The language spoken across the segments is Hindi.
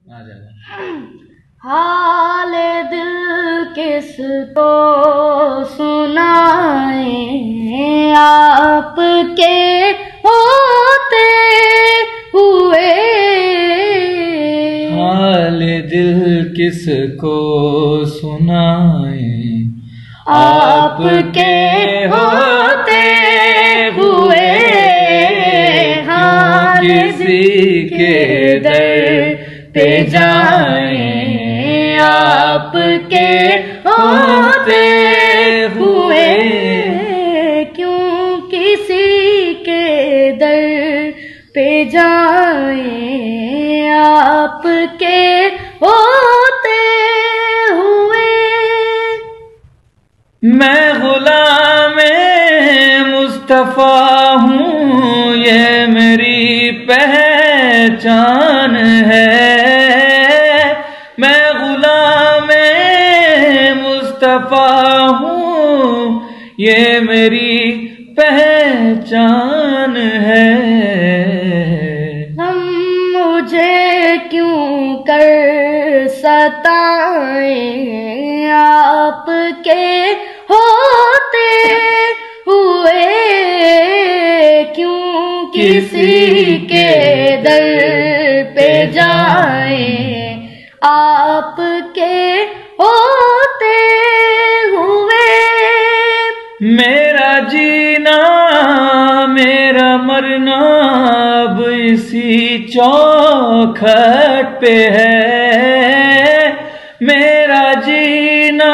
आ जा। हाल दिल किसको सुनाए, आपके होते हुए। हाल दिल किसको सुनाए, आपके होते हुए। हाल किसी के दर पे जाए, आपके होते हुए। क्यों किसी के दर पे जाए, आपके होते हुए। मैं गुलाम मुस्तफा हूँ, ये मेरी पहचान है। मैं गुलाम मुस्तफा हूँ, ये मेरी पहचान है। हम मुझे क्यों कर सताए, आपके होते हुए। क्यों किसी के दर पे जाए, आपके होते हुए। मेरा जीना मेरा मरना अब इसी चौखट पे है। मेरा जीना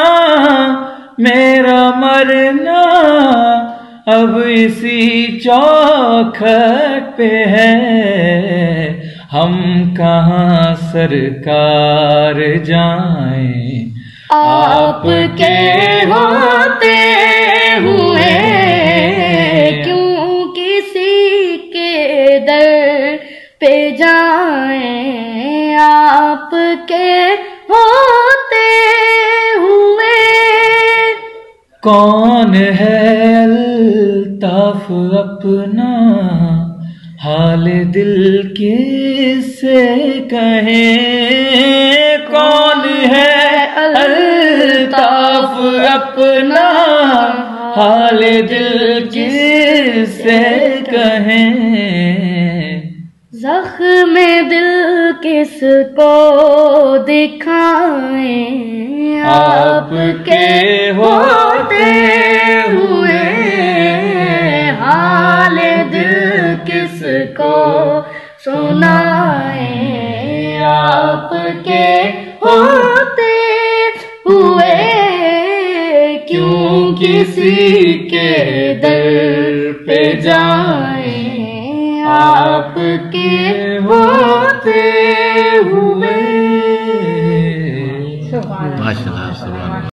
मेरा मरना अब इसी चौखट पे है। हम कहाँ सरकार जाएं, आपके होते हुए। क्यों किसी के दर पे जाएं, आपके होते हुए। कौन है अल्ताफ अपना हाल दिल किससे कहें। कौन है अल्ताफ अपना हाल दिल किससे कहें। ज़ख्म दिल किसको दिखाएं, आपके होते हुए। हाल दिल किसको सुनाए, आपके होते हुए। क्यों किसी के दर पे जाए, आपके होते हुए। माशाल्लाह।